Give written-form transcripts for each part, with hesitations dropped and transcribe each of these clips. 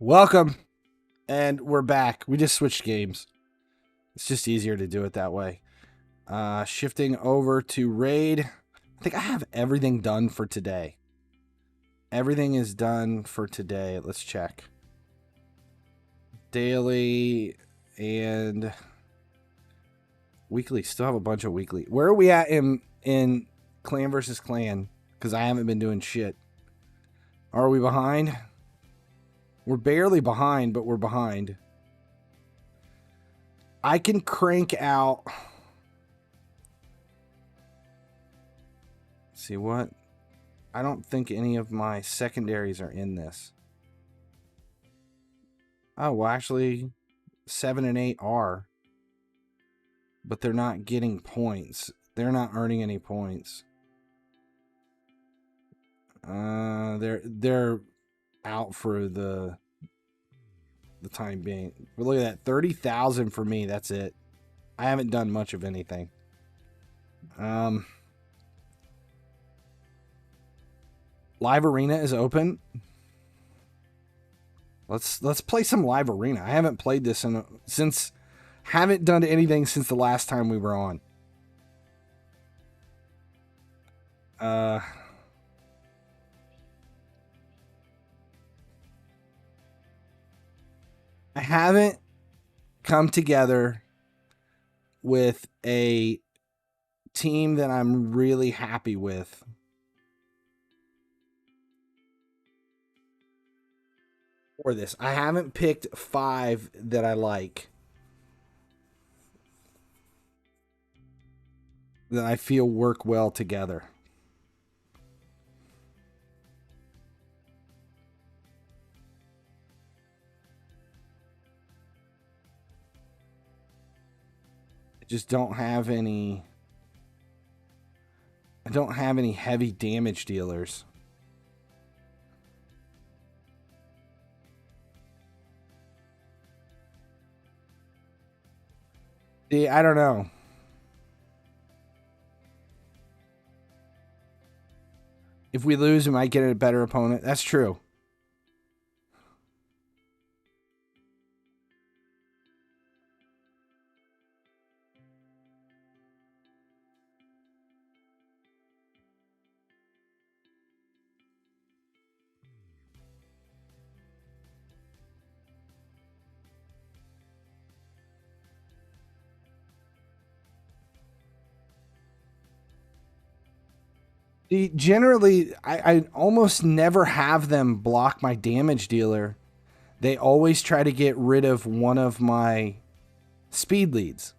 Welcome, and we're back. We just switched games. It's just easier to do it that way. Shifting over to raid. I think I have everything done for today. Everything is done for today. Let's check. Daily and weekly. Still have a bunch of weekly. Where are we at in clan versus clan? Because I haven't been doing shit. Are we behind? We're barely behind, but we're behind. I can crank out... Let's see what? I don't think any of my secondaries are in this. Oh, well, actually, 7 and 8 are. But they're not getting points. They're not earning any points. They're out for the time being. But look at that, 30,000 for me. That's it. I haven't done much of anything. Live Arena is open. Let's play some Live Arena. I haven't played this haven't done anything since the last time we were on. I haven't come together with a team that I'm really happy with. For this, I haven't picked 5 that I like, that I feel work well together. I just don't have any. I don't have any heavy damage dealers. See, I don't know. If we lose, we might get a better opponent. That's true. Generally, I almost never have them block my damage dealer. They always try to get rid of one of my speed leads.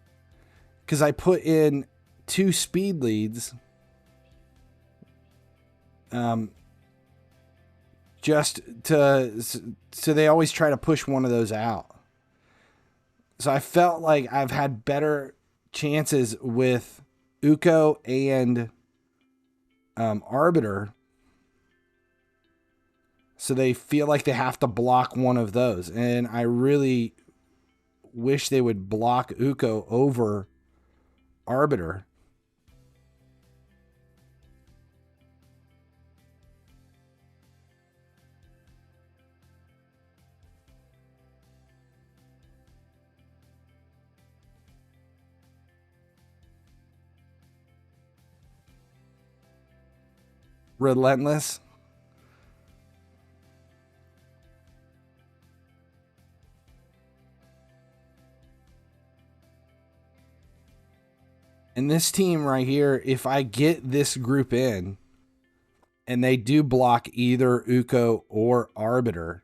Because I put in 2 speed leads. Just to... So they always try to push one of those out. So I felt like I've had better chances with Uko and... Arbiter, so they feel like they have to block one of those, and I really wish they would block Uko over Arbiter. Relentless. And this team right here, if I get this group in and they do block either Uko or Arbiter,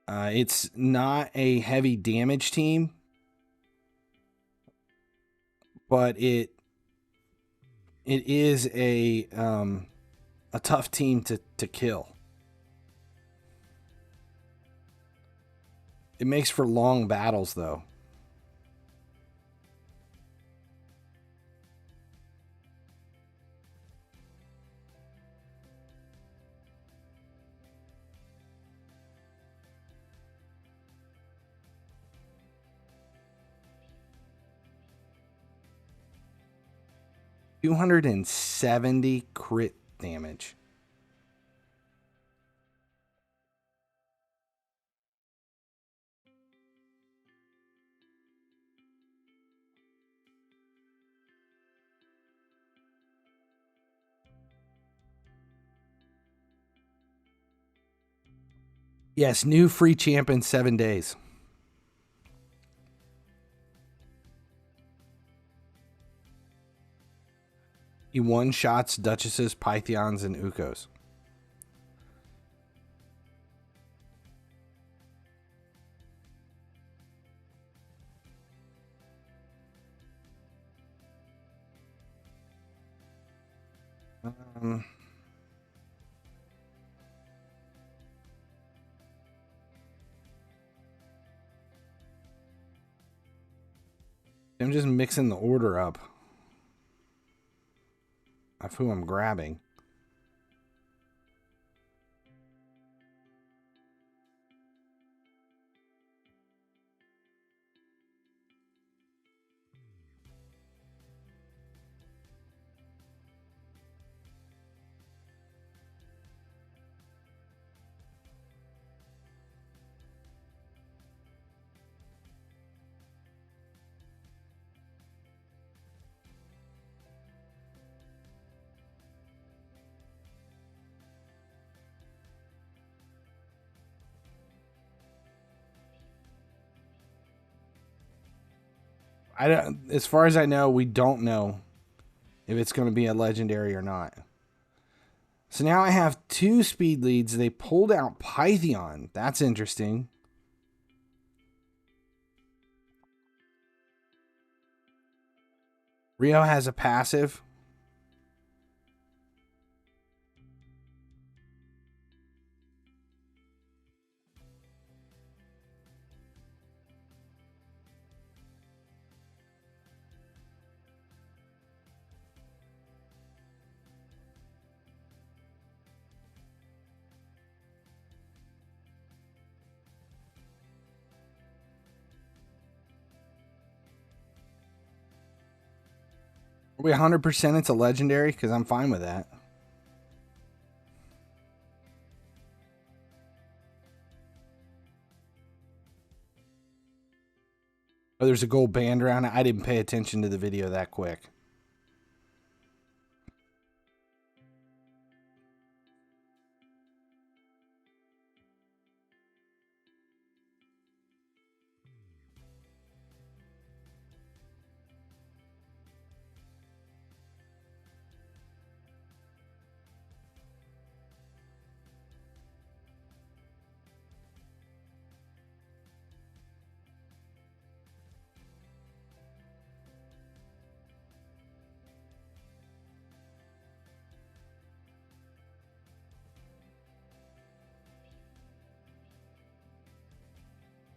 it's not a heavy damage team, but it is a tough team to kill. It makes for long battles, though. $270 crit damage. Yes, new free champ in 7 days. He one-shots Duchesses, Pythions, and Ukos. I'm just mixing the order up of who I'm grabbing. I don't, as far as I know, we don't know if it's going to be a legendary or not. So now I have 2 speed leads. They pulled out Pythion. That's interesting. Rio has a passive. Are we 100% it's a legendary? Because I'm fine with that. Oh, there's a gold band around it. I didn't pay attention to the video that quick.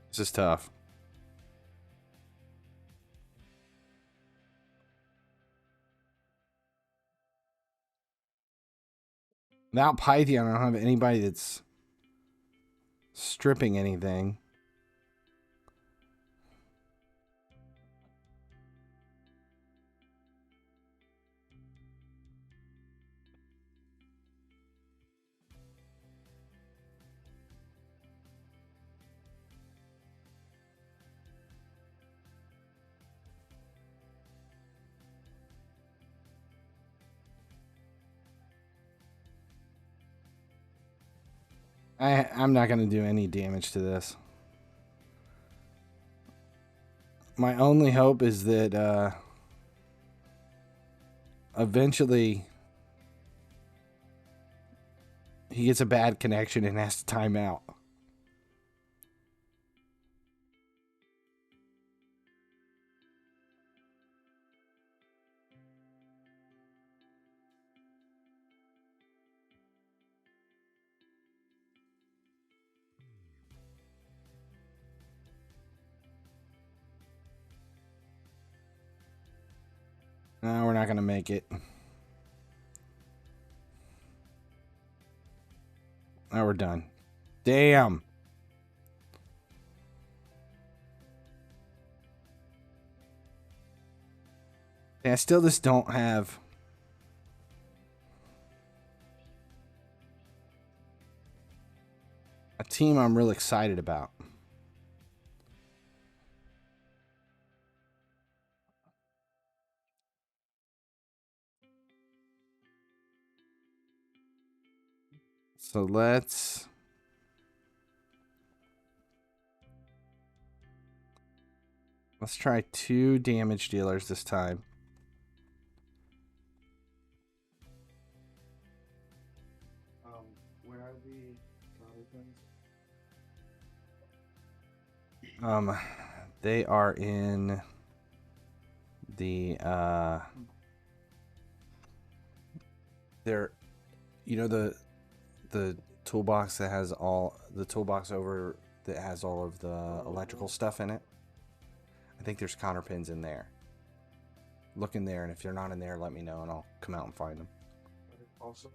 This is tough. Without Pythion, I don't have anybody that's stripping anything. I'm not going to do any damage to this. My only hope is that eventually he gets a bad connection and has to time out. No, we're not going to make it. Now we're done. Damn. I still just don't have a team I'm real excited about. So let's Let's try 2 damage dealers this time. Where are the They are in the they're, you know, the toolbox that has all the toolbox over that has all of the electrical stuff in it. I think there's counterpins in there. Look in there, and if you're not in there, let me know, and I'll come out and find them. Also,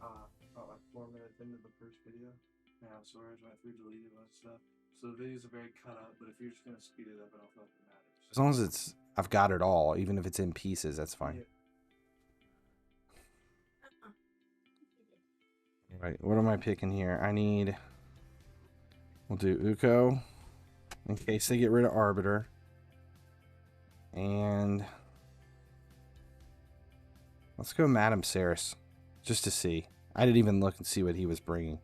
about like 4 minutes into the first video, I have storage went through, deleted a bunch of stuff. So the videos are very cut up, but if you're just gonna speed it up, I don't feel like it matters. As long as it's, I've got it all, even if it's in pieces, that's fine. Yeah. Right, what am I picking here? I need, we'll do Uko, in case they get rid of Arbiter. And let's go Madame Saris, just to see. I didn't even look and see what he was bringing.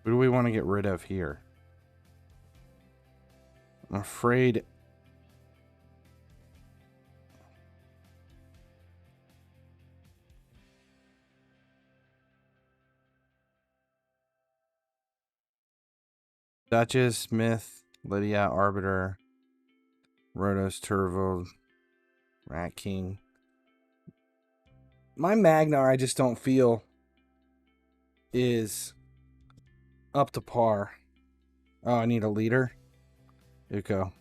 Who do we want to get rid of here? I'm afraid... Duchess, Myth, Lydia, Arbiter, Rhodos, Turvo, Rat King. My Magnar, I just don't feel is up to par. Oh, I need a leader. Uko.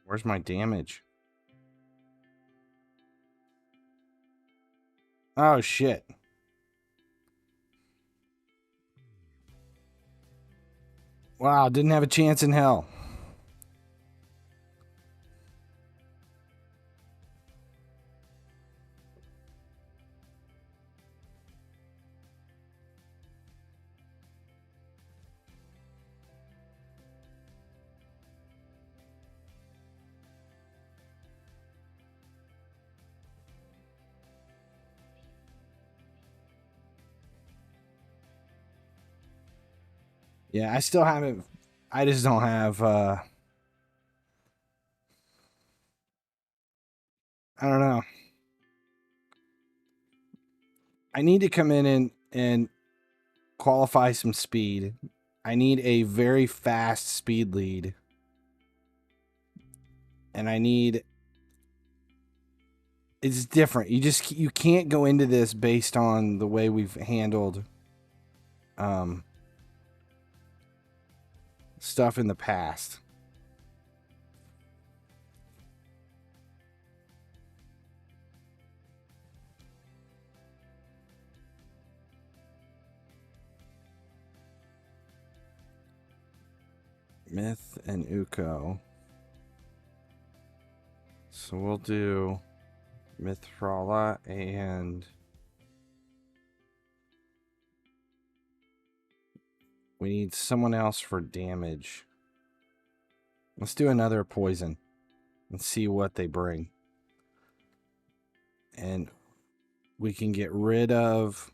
Where's my damage? Oh, shit. Wow, didn't have a chance in hell. Yeah, I still haven't... I just don't have... I don't know. I need to come in and qualify some speed. I need a very fast speed lead. And I need... It's different. You can't go into this based on the way we've handled stuff in the past. Myth and Uko. So we'll do Mithrala and we need someone else for damage. Let's do another poison and see what they bring. And we can get rid of...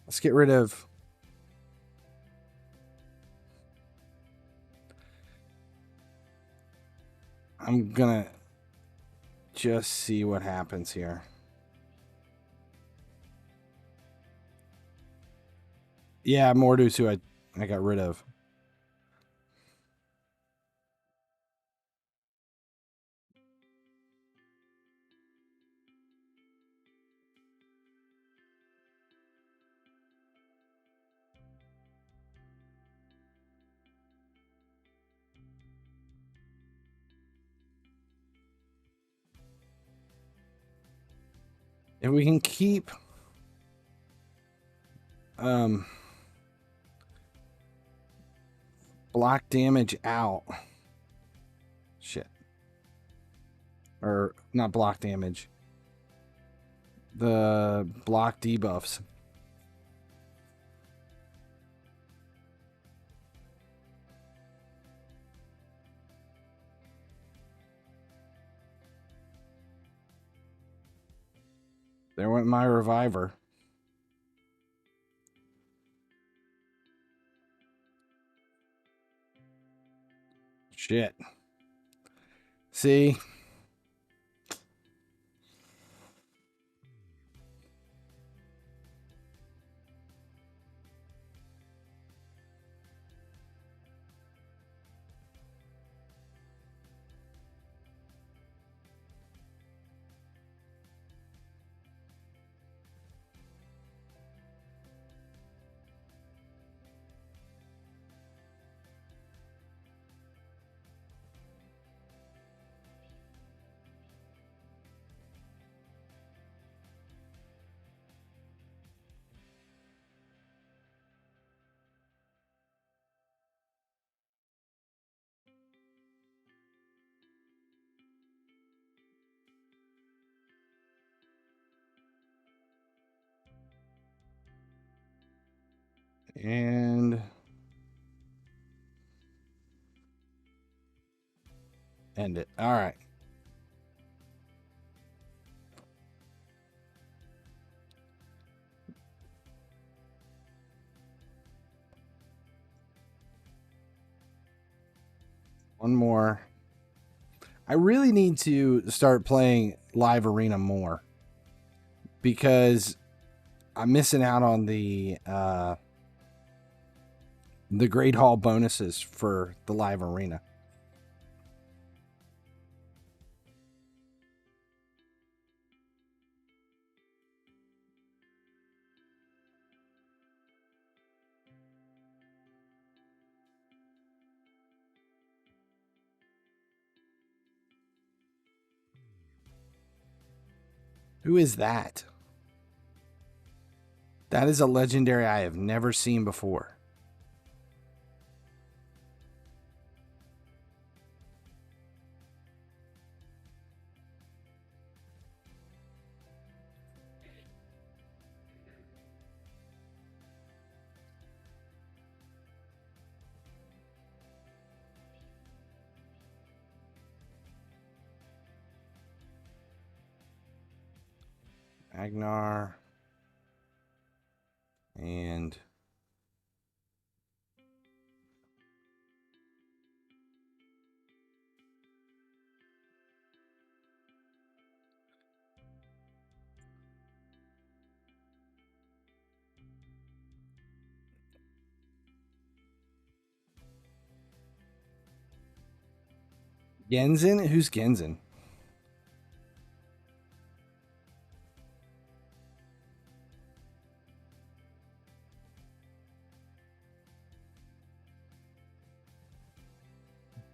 let's get rid of... I'm gonna just see what happens here. Yeah, Mordus, who I got rid of. If we can keep block damage out. Shit. Or not block damage. The block debuffs. There went my reviver. Shit. See? And end it. All right. One more. I really need to start playing live arena more because I'm missing out on the Great Hall bonuses for the live arena. Who is that? That is a legendary I have never seen before. Agnar and Genzin? Who's Genzin?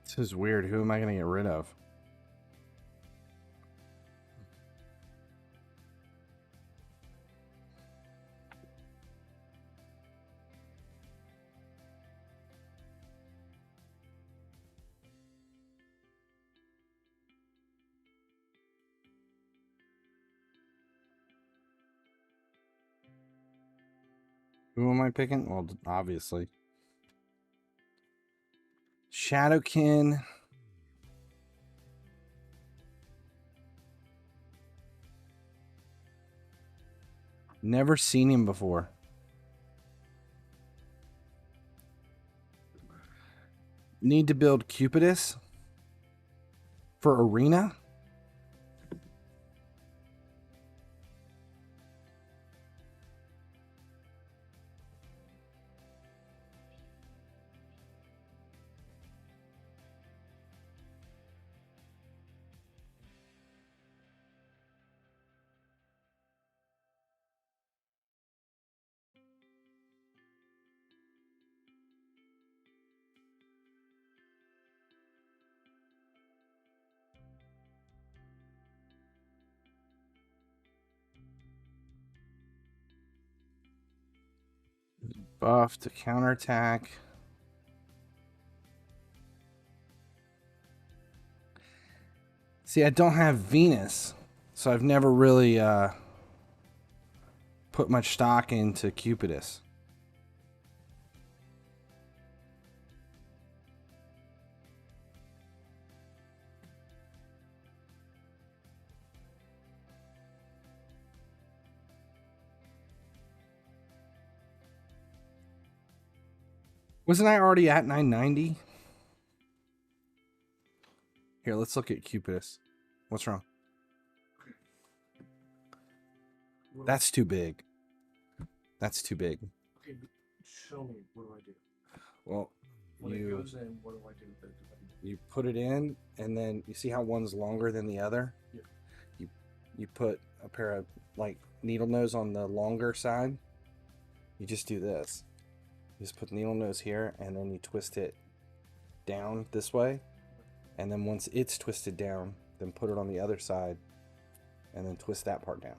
This is weird. Who am I going to get rid of? Who am I picking? Well, obviously. Shadowkin. Never seen him before. Need to build Cupidus for arena. Buff to counterattack. See, I don't have Venus, so I've never really put much stock into Cupidus. Wasn't I already at 990? Here, let's look at Cupidus. What's wrong? That's too big. That's too big. Okay, show me. What do I do? Well, When it goes in, what do I do with it? You put it in, and then you see how one's longer than the other? Yeah. You put a pair of, like, needle nose on the longer side. You just do this. You just put needle nose here, and then you twist it down this way. And then once it's twisted down, then put it on the other side, and then twist that part down.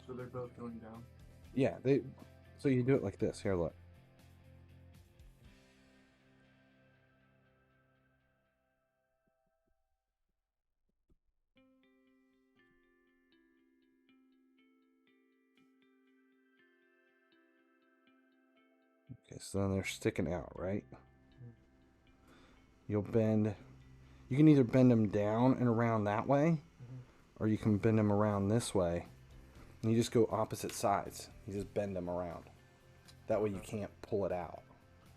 So they're both going down? Yeah, so you do it like this. Here, look. Okay, so then they're sticking out, right? You'll bend. You can either bend them down and around that way, or you can bend them around this way. And you just go opposite sides. You just bend them around. That way you can't pull it out.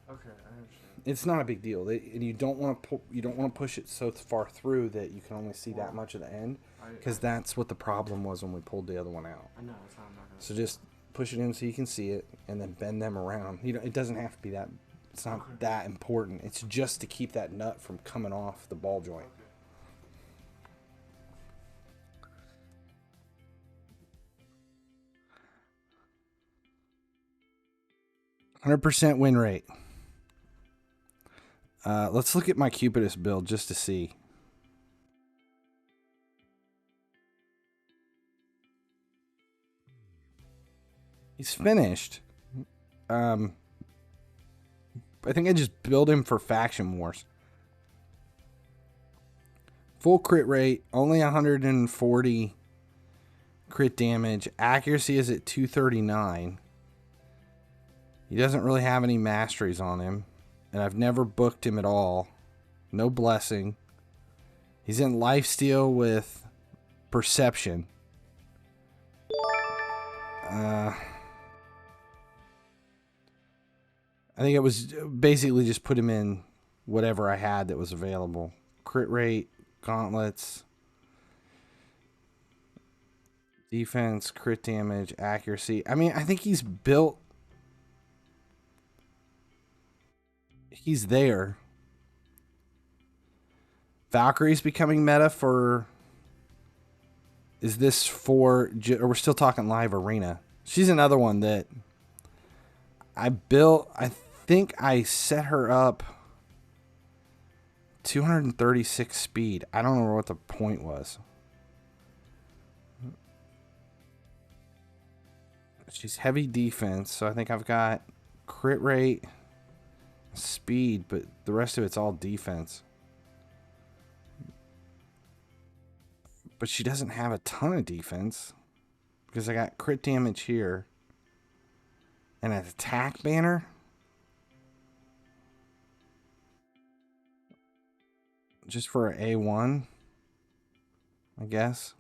Okay, I understand. It's not a big deal. And you don't want to push it so far through that you can only see that much of the end, because that's what the problem was when we pulled the other one out. I know, it's not gonna. So just push it in so you can see it, and then bend them around. You know, it doesn't have to be that. It's not that important. It's just to keep that nut from coming off the ball joint. Okay. 100% win rate. Let's look at my Cupidus build just to see. He's finished. I think I just build him for faction wars. Full crit rate, only 140 crit damage. Accuracy is at 239. He doesn't really have any masteries on him. And I've never booked him at all. No blessing. He's in lifesteal with perception. I think it was basically just put him in whatever I had that was available. Crit rate, gauntlets, defense, crit damage, accuracy. I mean, I think he's built. He's there. Valkyrie's becoming meta for. Is this for. Or we're still talking live arena? She's another one that I built. I think I set her up 236 speed. I don't know what the point was. She's heavy defense, so I think I've got crit rate, speed, but the rest of it's all defense. But she doesn't have a ton of defense because I got crit damage here and an attack banner. Just for an A1, I guess.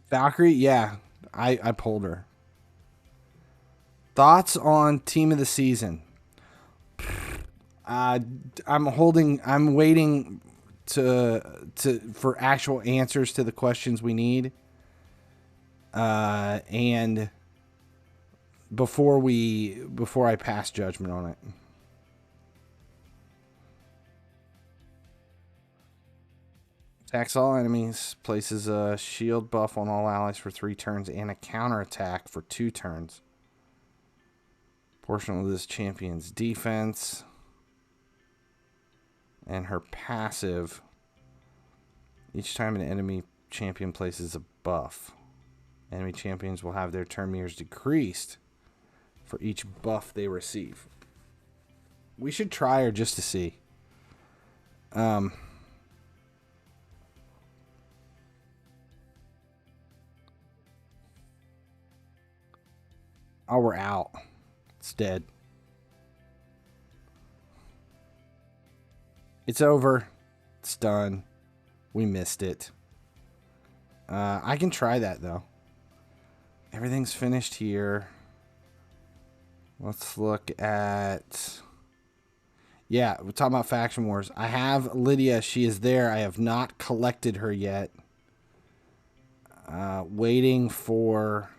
Valkyrie, yeah, I pulled her. Thoughts on team of the season? I'm waiting for actual answers to the questions we need. And before I pass judgment on it. Attacks all enemies, places a shield buff on all allies for 3 turns and a counterattack for 2 turns. Portion of this champion's defense. And her passive Each time an enemy champion places a buff, enemy champions will have their turn meters decreased for each buff they receive. We should try her just to see. Oh, we're out. It's dead. It's over. It's done. We missed it. I can try that, though. Everything's finished here. Let's look at... Yeah, we're talking about Faction Wars. I have Lydia. She is there. I have not collected her yet. Waiting for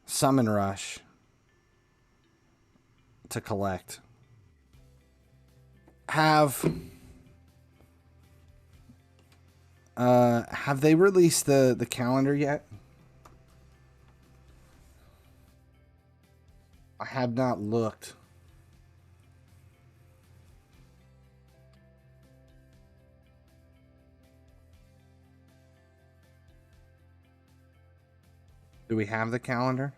Summon Rush to collect. Have they released the calendar yet? I have not looked. Do we have the calendar?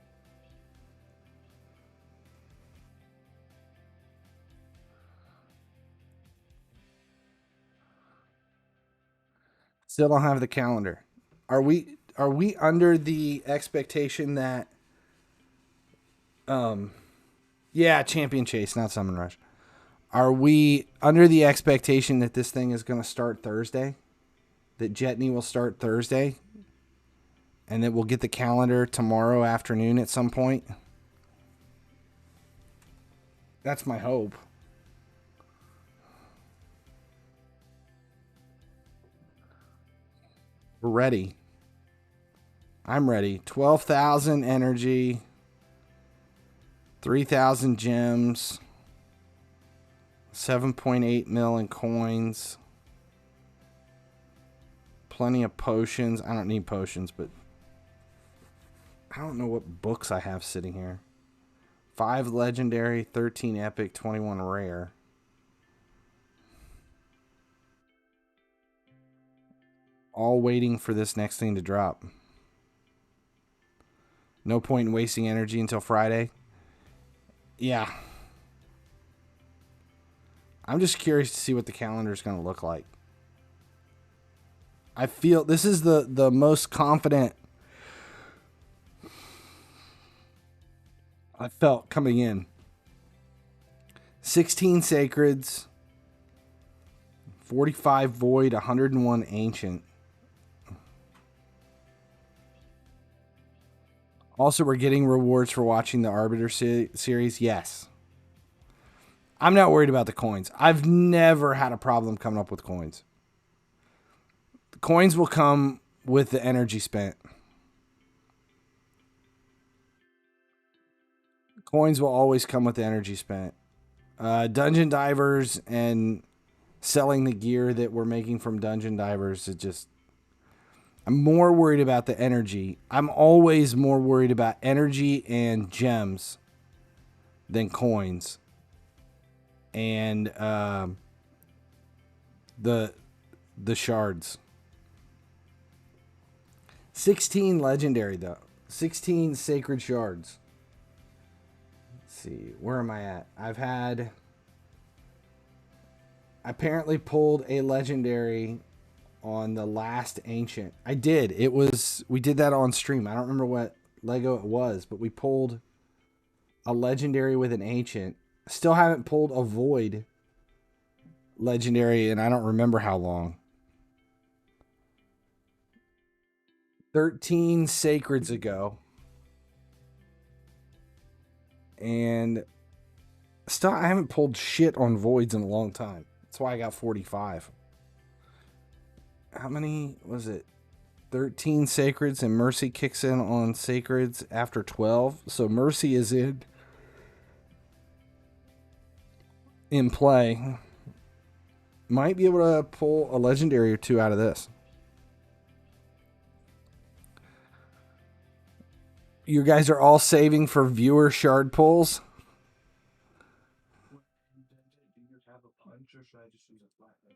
Still don't have the calendar. Are we under the expectation that yeah, Champion Chase, not Summon Rush. Are we under the expectation that this thing is going to start Thursday? That Jetni will start Thursday? And that we'll get the calendar tomorrow afternoon at some point? That's my hope. We're ready. I'm ready. 12,000 energy. 3,000 gems. 7.8 mil in coins. Plenty of potions. I don't need potions, but I don't know what books I have sitting here. 5 legendary, 13 epic, 21 rare. All waiting for this next thing to drop. No point in wasting energy until Friday. Yeah. I'm just curious to see what the calendar is going to look like. I feel this is the most confident I felt coming in. 16 Sacreds, 45 Void, 101 Ancient. Also, we're getting rewards for watching the Arbiter series. Yes. I'm not worried about the coins. I've never had a problem coming up with coins. The coins will come with the energy spent. Coins will always come with the energy spent. Dungeon Divers and selling the gear that we're making from Dungeon Divers, I'm more worried about the energy. I'm always more worried about energy and gems than coins. And the shards. 16 legendary though. 16 sacred shards. Let's see, where am I at? I apparently pulled a legendary on the last ancient. I did. We did that on stream. I don't remember what Lego it was, but we pulled a legendary with an ancient. Still haven't pulled a void legendary, and I don't remember how long. 13 sacreds ago. And still, I haven't pulled shit on voids in a long time. That's why I got 45. How many was it? 13 sacreds, and Mercy kicks in on sacreds after 12. So Mercy is in play. Might be able to pull a legendary or two out of this. You guys are all saving for viewer shard pulls? Do you have a punch, or should I just use a flathead?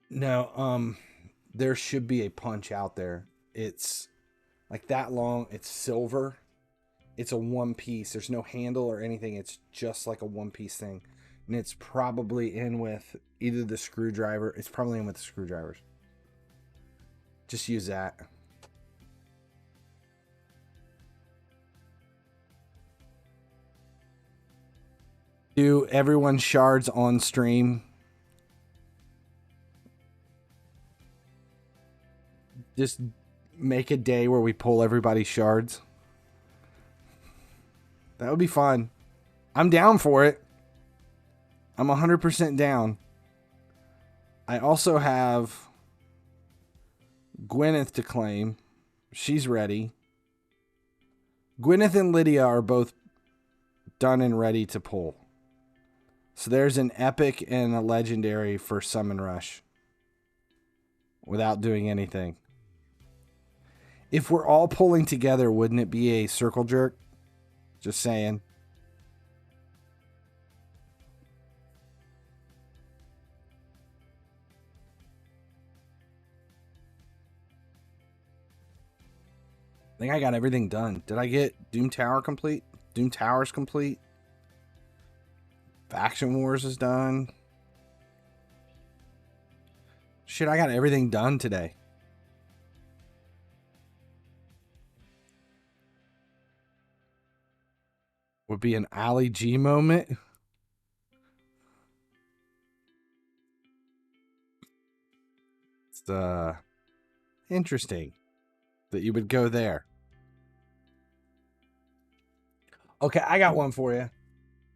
No, there should be a punch out there. It's like that long. It's silver. It's a one piece. There's no handle or anything. It's just like a one piece thing. And it's probably in with either the screwdriver. It's probably in with the screwdrivers. Just use that. Do everyone's shards on stream. Just make a day where we pull everybody's shards. That would be fun. I'm down for it. I'm 100% down. I also have Gwyneth to claim. She's ready. Gwyneth and Lydia are both done and ready to pull. So there's an epic and a legendary for Summon Rush. Without doing anything. If we're all pulling together, wouldn't it be a circle jerk? Just saying. I think I got everything done. Did I get Doom Tower complete? Doom Tower's complete. Faction Wars is done. Shit, I got everything done today. Would be an Ali G moment. It's interesting that you would go there. Okay, I got one for you.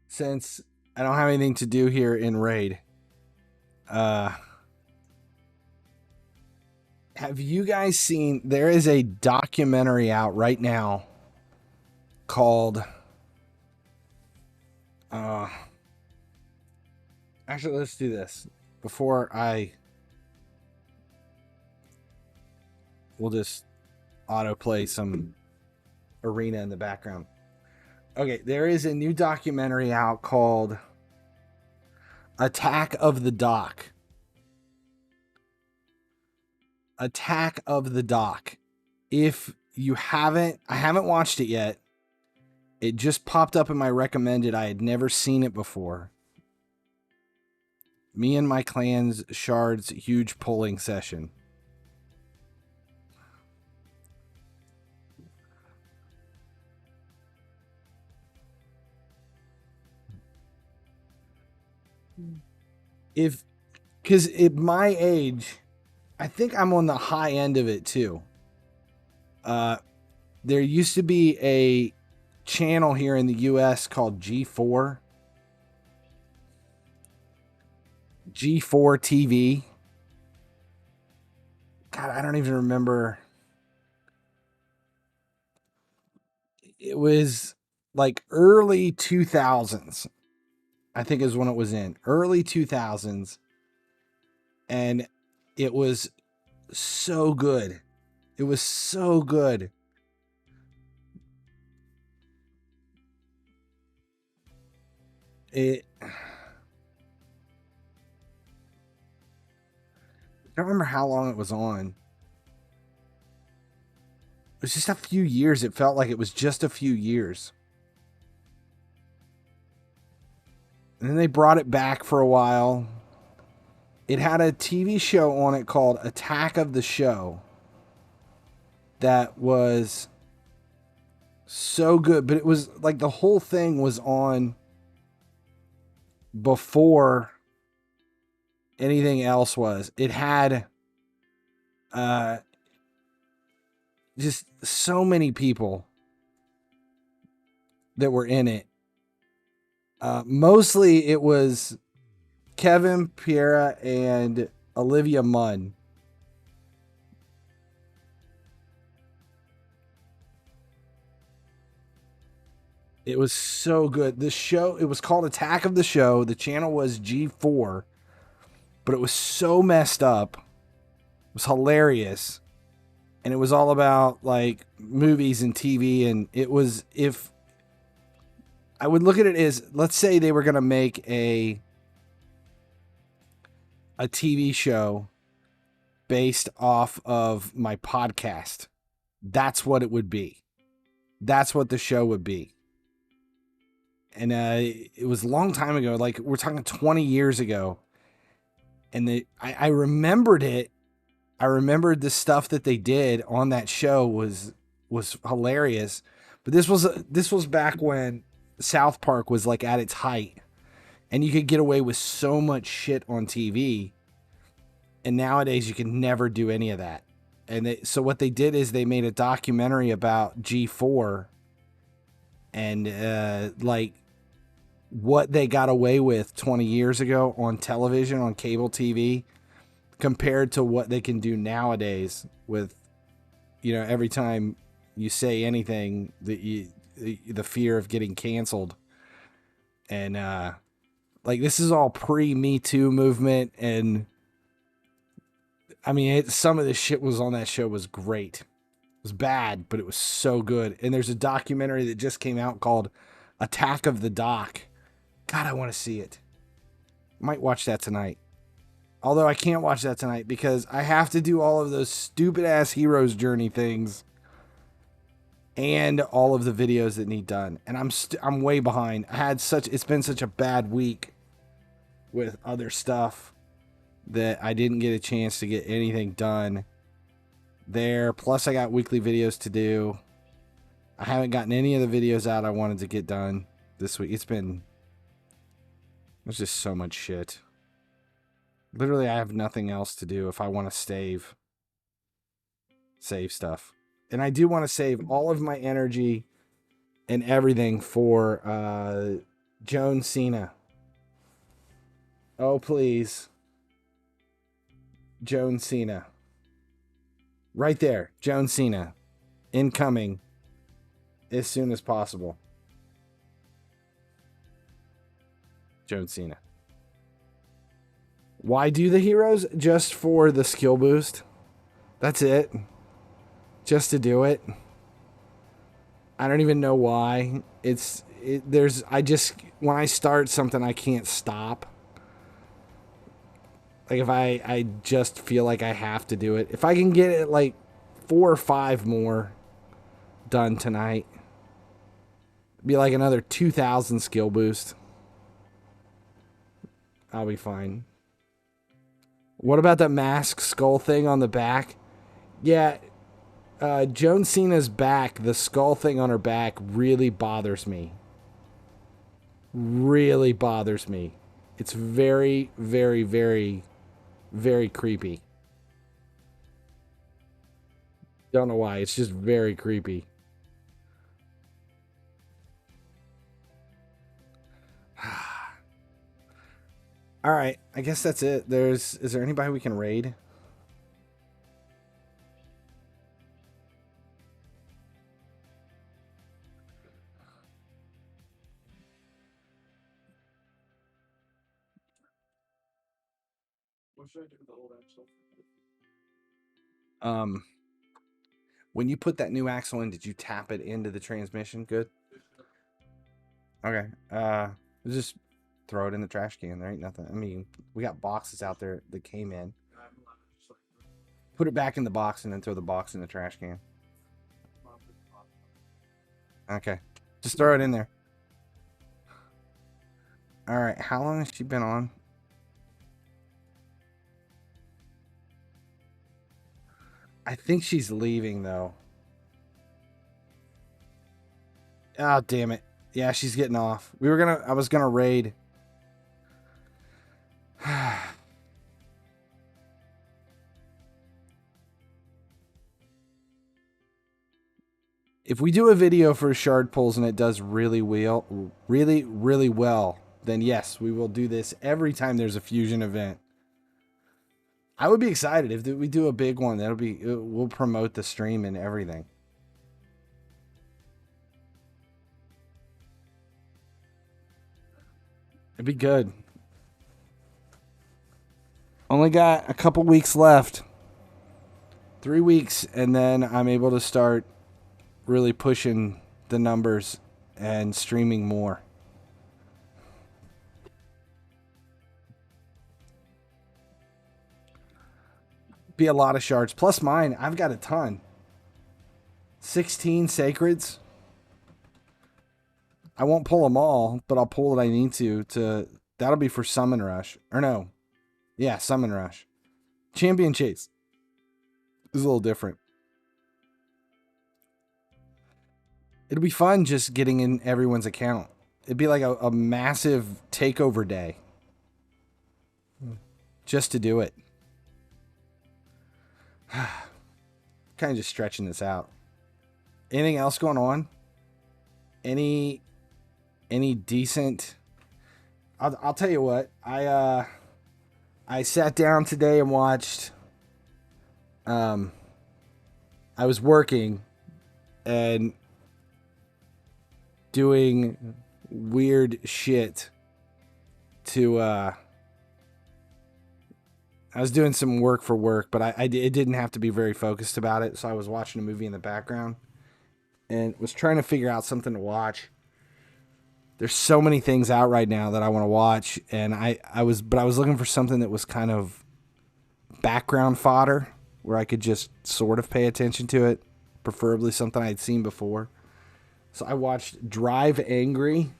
Since I don't have anything to do here in Raid. Have you guys seen, there is a documentary out right now called actually, let's do this before we'll just autoplay some arena in the background. Okay, there is a new documentary out called Attack of the Dock. Attack of the Dock. If you haven't, I haven't watched it yet. It just popped up in my recommended. I had never seen it before. Me and my clan's shards huge pulling session. Because at my age, I think I'm on the high end of it too. There used to be a channel here in the US called G4 TV. God, I don't even remember. It was like early 2000s. I think is when it was in. Early 2000s. And it was so good. It was so good. I don't remember how long it was on. It was just a few years. It felt like it was just a few years. And then they brought it back for a while. It had a TV show on it called Attack of the Show. That was so good. But it was like the whole thing was on before anything else was. It had just so many people that were in it. Mostly it was Kevin Piera and Olivia Munn. It was so good. The show, it was called Attack of the Show. The channel was G4, but it was so messed up. It was hilarious. And it was all about like movies and TV. And it was, if I would look at it as, let's say they were going to make a TV show based off of my podcast. That's what it would be. That's what the show would be. And it was a long time ago. Like, we're talking 20 years ago. And I remembered it. I remembered the stuff that they did on that show was hilarious. But this was back when South Park was like at its height. And you could get away with so much shit on TV. And nowadays you can never do any of that. And so what they did is they made a documentary about G4 and like what they got away with 20 years ago on television, on cable TV, compared to what they can do nowadays with, you know, every time you say anything, the fear of getting canceled. And like, this is all pre-Me Too movement, and I mean, some of the shit was on that show was great. It was bad, but it was so good. And there's a documentary that just came out called Attack of the Doc. God, I want to see it. Might watch that tonight. Although I can't watch that tonight because I have to do all of those stupid ass hero's journey things and all of the videos that need done. And I'm way behind. It's been such a bad week with other stuff that I didn't get a chance to get anything done there. Plus I got weekly videos to do. I haven't gotten any of the videos out I wanted to get done this week. There's just so much shit. Literally, I have nothing else to do if I want to save stuff. And I do want to save all of my energy and everything for Joan Cena. Oh, please. Joan Cena. Right there. Joan Cena. Incoming as soon as possible. Joan Cena. Why do the heroes? Just for the skill boost. That's it. Just to do it. I don't even know why. When I start something, I can't stop. Like, if I just feel like I have to do it. If I can get it like 4 or 5 more done tonight, it'd be like another 2,000 skill boost. I'll be fine. What about the mask skull thing on the back? Yeah, Joan Cena's back, the skull thing on her back really bothers me. Really bothers me. It's very, very, very, very creepy. Don't know why. It's just very creepy. All right, I guess that's it. Is there anybody we can raid? What should I do with the old axle? When you put that new axle in, did you tap it into the transmission? Good. Okay. Just throw it in the trash can. There ain't nothing. I mean, we got boxes out there that came in. Put it back in the box and then throw the box in the trash can. Okay. Just throw it in there. All right. How long has she been on? I think she's leaving, though. Oh, damn it. Yeah, she's getting off. I was gonna raid. If we do a video for shard pulls and it does really well, then yes, we will do this every time there's a fusion event. I would be excited if we do a big one. We'll promote the stream and everything. It'd be good. Only got a couple weeks left. 3 weeks, and then I'm able to start really pushing the numbers and streaming more. Be a lot of shards. Plus mine, I've got a ton. 16 sacreds. I won't pull them all, but I'll pull what I need to. That'll be for Summon Rush. Or no. Yeah, Summon Rush. Champion Chase is a little different. It'll be fun just getting in everyone's account. It'd be like a massive takeover day. Just to do it. Kind of just stretching this out. Anything else going on? Any decent? I'll tell you what. I sat down today and watched. I was working and doing weird shit to I was doing some work for work, but it didn't have to be very focused about it, so I was watching a movie in the background and was trying to figure out something to watch. There's so many things out right now that I want to watch, and I was looking for something that was kind of background fodder where I could just sort of pay attention to it, preferably something I'd seen before. So I watched Drive Angry,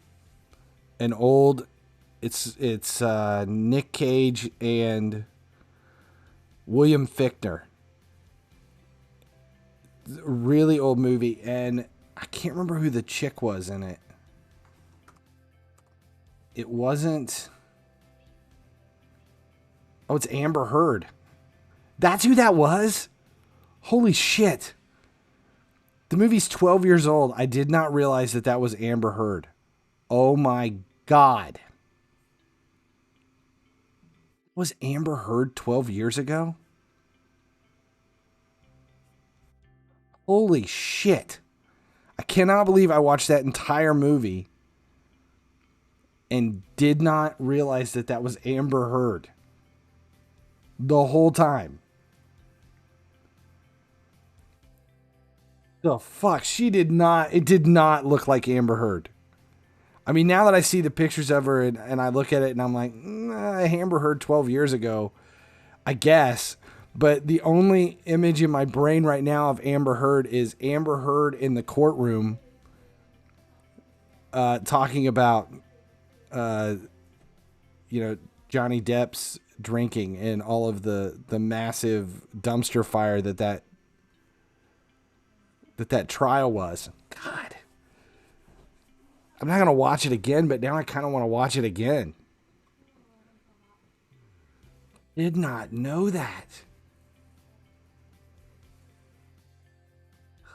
an old, it's Nick Cage and William Fichtner. Really old movie, and I can't remember who the chick was in it. It wasn't... Oh, it's Amber Heard. That's who that was? Holy shit. The movie's 12 years old. I did not realize that was Amber Heard. Oh my God. Was Amber Heard 12 years ago? Holy shit. I cannot believe I watched that entire movie and did not realize that was Amber Heard the whole time. The fuck? It did not look like Amber Heard. I mean, now that I see the pictures of her and I look at it and I'm like, Amber Heard 12 years ago, I guess. But the only image in my brain right now of Amber Heard is Amber Heard in the courtroom talking about, Johnny Depp's drinking and all of the massive dumpster fire that trial was. God. I'm not going to watch it again, but now I kind of want to watch it again. Did not know that.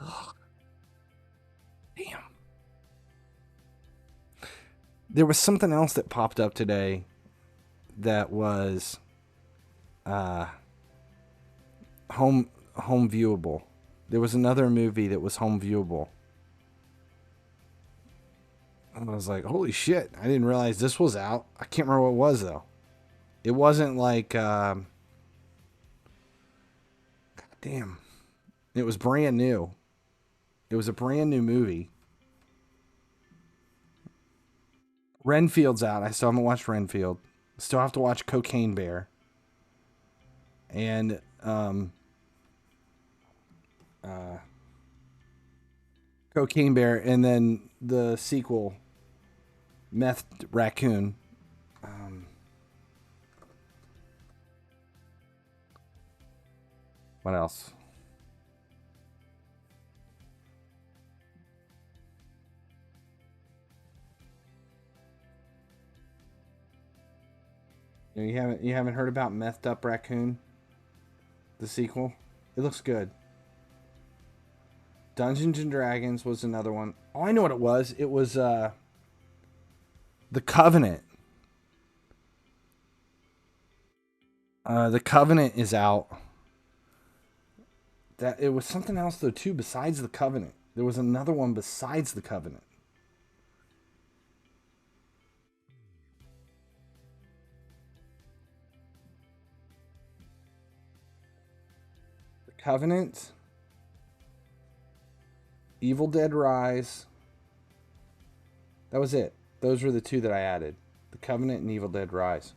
Ugh. Damn. There was something else that popped up today that was home viewable. There was another movie that was home viewable. I was like, holy shit, I didn't realize this was out. I can't remember what it was, though. It wasn't like... God damn. It was brand new. It was a brand new movie. Renfield's out. I still haven't watched Renfield. Still have to watch Cocaine Bear. And... Cocaine Bear, and then the sequel, Meth Raccoon. What else? You haven't heard about Methed Up Raccoon? The sequel? It looks good. Dungeons and Dragons was another one. Oh, I know what it was. It was The Covenant. The Covenant is out. It was something else though too besides The Covenant. There was another one besides The Covenant. The Covenant, Evil Dead Rise. That was it. Those were the two that I added. The Covenant and Evil Dead Rise.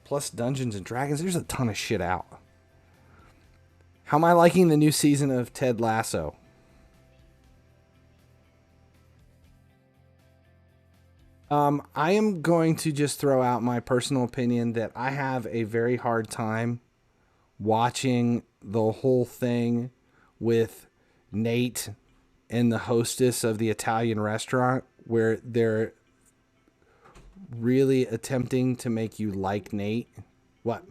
plus Dungeons and Dragons. There's a ton of shit out. How am I liking the new season of Ted Lasso? I am going to just throw out my personal opinion that I have a very hard time watching the whole thing with Nate and the hostess of the Italian restaurant, where they're really attempting to make you like Nate. What?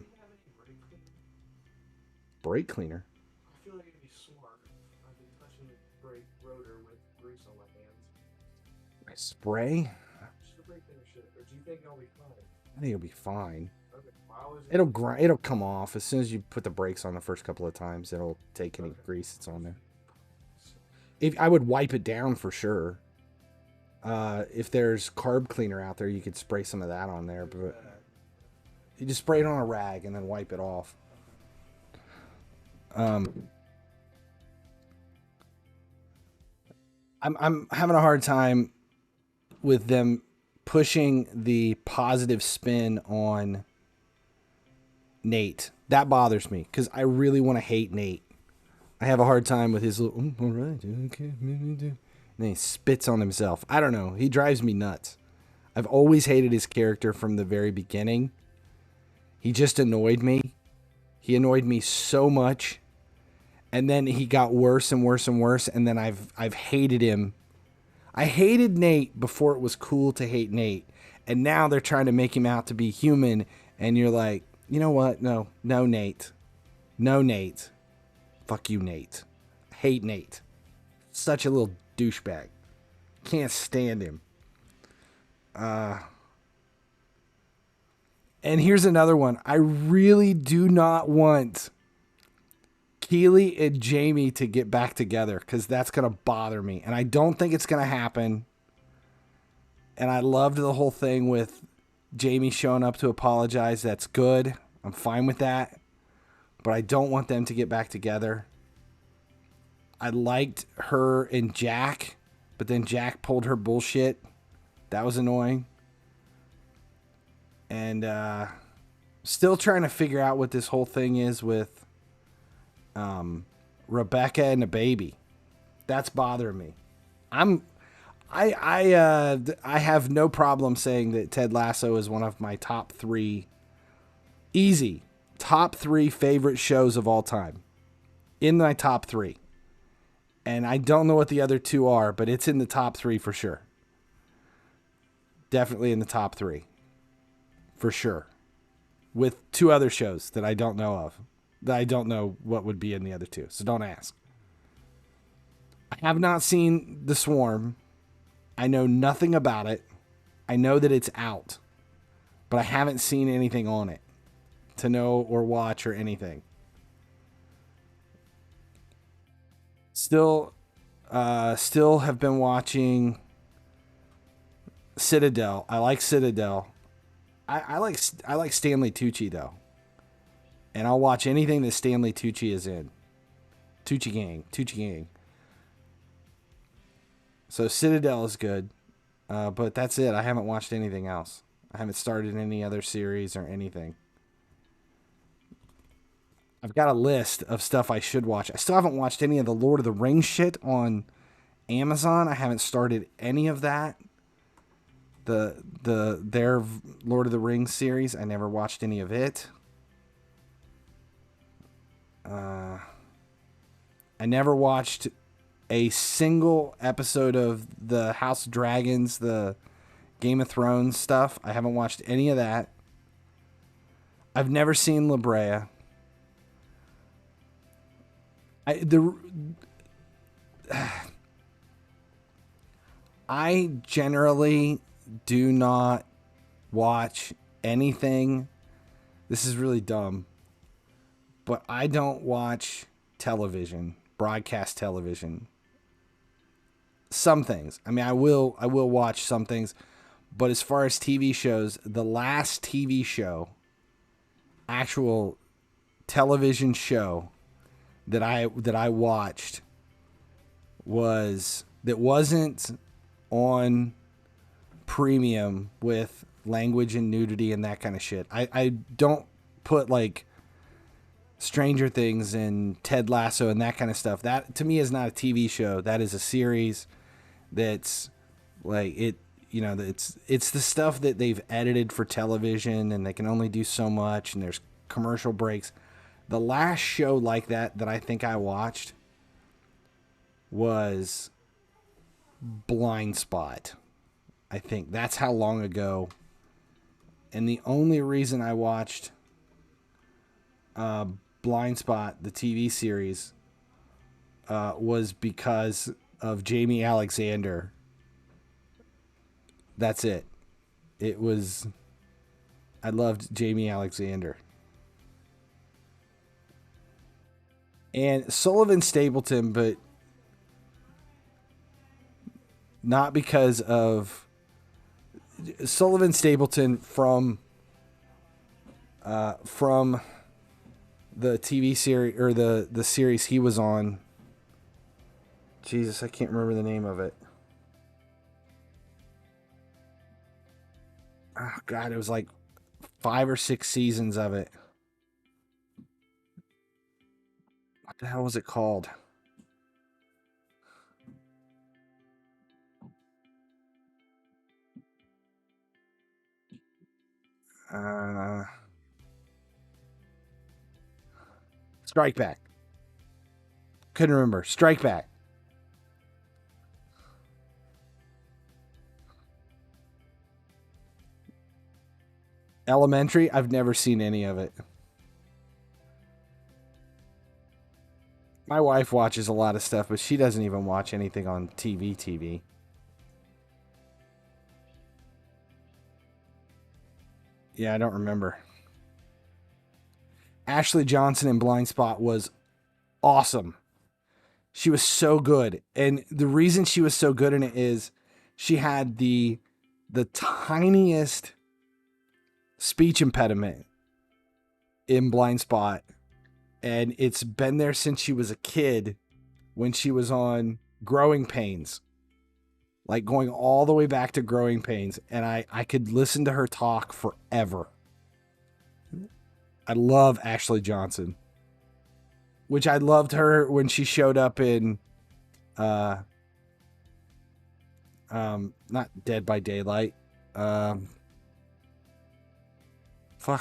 Brake cleaner? I feel like it'd be smart. I've been touching the brake rotor with grease on my hands. Spray? Just the brake cleaner shit. Or do you think I'll be fine? I think it'll be fine. Okay. Well, It'll come off as soon as you put the brakes on the first couple of times. It'll take any grease that's on there. If I would wipe it down for sure. If there's carb cleaner out there, you could spray some of that on there, but you just spray it on a rag and then wipe it off. I'm having a hard time with them pushing the positive spin on Nate. That bothers me because I really want to hate Nate. I have a hard time with his little, all right, okay, and then he spits on himself. I don't know. He drives me nuts. I've always hated his character from the very beginning. He just annoyed me. He annoyed me so much. And then he got worse and worse and worse. And then I've hated him. I hated Nate before it was cool to hate Nate. And now they're trying to make him out to be human. And you're like, you know what? No, Nate. No, Nate. Fuck you, Nate. I hate Nate. Such a little douchebag. Can't stand him. And here's another one. I really do not want Keely and Jamie to get back together because that's going to bother me. And I don't think it's going to happen. And I loved the whole thing with Jamie showing up to apologize. That's good. I'm fine with that. But I don't want them to get back together. I liked her and Jack, but then Jack pulled her bullshit. That was annoying. And still trying to figure out what this whole thing is with Rebecca and the baby. That's bothering me. I have no problem saying that Ted Lasso is one of my top 3 favorite shows of all time. In my top 3. And I don't know what the other 2 are, but it's in the top 3 for sure. Definitely in the top 3. For sure. With 2 other shows that I don't know of. That I don't know what would be in the other 2. So don't ask. I have not seen The Swarm. I know nothing about it. I know that it's out. But I haven't seen anything on it to know or watch or anything. Still have been watching Citadel. I like Citadel. I like Stanley Tucci though, and I'll watch anything that Stanley Tucci is in. Tucci Gang. So Citadel is good, but that's it. I haven't watched anything else. I haven't started any other series or anything. I've got a list of stuff I should watch. I still haven't watched any of the Lord of the Rings shit on Amazon. I haven't started any of that. Their Lord of the Rings series. I never watched any of it. I never watched a single episode of the House of Dragons, the Game of Thrones stuff. I haven't watched any of that. I've never seen La Brea. I generally do not watch anything. This is really dumb, but I don't watch television, broadcast television. Some things. I mean, I will watch some things, but as far as TV shows, the last TV show, actual television show that I watched that wasn't on premium with language and nudity and that kind of shit. I don't put like Stranger Things and Ted Lasso and that kind of stuff. That to me is not a TV show. That is a series that's like it, you know, it's the stuff that they've edited for television and they can only do so much and there's commercial breaks. The last show like that I think I watched was Blind Spot. I think that's how long ago. And the only reason I watched Blind Spot, the TV series, was because of Jamie Alexander. That's it. It was... I loved Jamie Alexander. And Sullivan Stapleton, but not because of... Sullivan Stapleton from the TV series, or the series he was on. Jesus, I can't remember the name of it. Oh, God, it was like 5 or 6 seasons of it. What the hell was it called? Strike Back. Couldn't remember. Strike Back. Elementary. I've never seen any of it. My wife watches a lot of stuff, but she doesn't even watch anything on TV. Yeah, I don't remember. Ashley Johnson in Blind Spot was awesome. She was so good. And the reason she was so good in it is she had the tiniest speech impediment in Blind Spot. And it's been there since she was a kid when she was on Growing Pains. Like going all the way back to Growing Pains. And I could listen to her talk forever. I love Ashley Johnson. Which I loved her when she showed up in not Dead by Daylight. Fuck,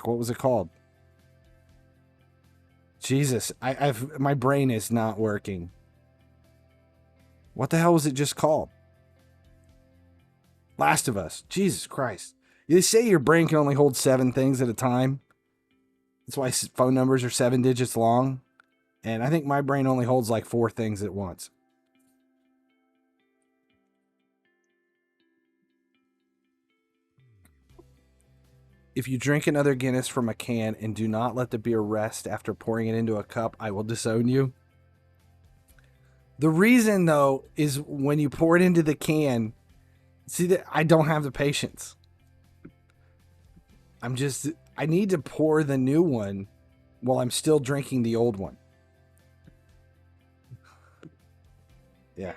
what was it called? Jesus, my brain is not working. What the hell was it just called? Last of Us. Jesus Christ. They say your brain can only hold 7 things at a time. That's why phone numbers are 7 digits long. And I think my brain only holds like 4 things at once. If you drink another Guinness from a can and do not let the beer rest after pouring it into a cup, I will disown you. The reason, though, is when you pour it into the can, see that I don't have the patience. I need to pour the new one while I'm still drinking the old one. Yeah.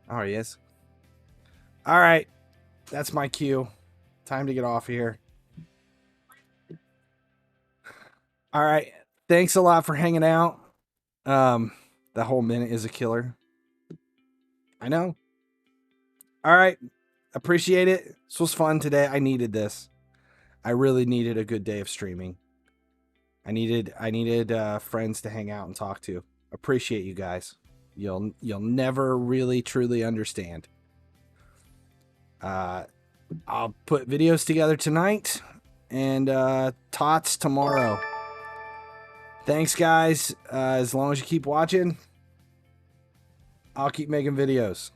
Oh, he is. All right. That's my cue. Time to get off here. All right. Thanks a lot for hanging out. The whole minute is a killer. I know. All right. Appreciate it. This was fun today. I needed this. I really needed a good day of streaming. I needed friends to hang out and talk to. Appreciate you guys. You'll never really truly understand. I'll put videos together tonight and tots tomorrow. Thanks, guys. As long as you keep watching, I'll keep making videos.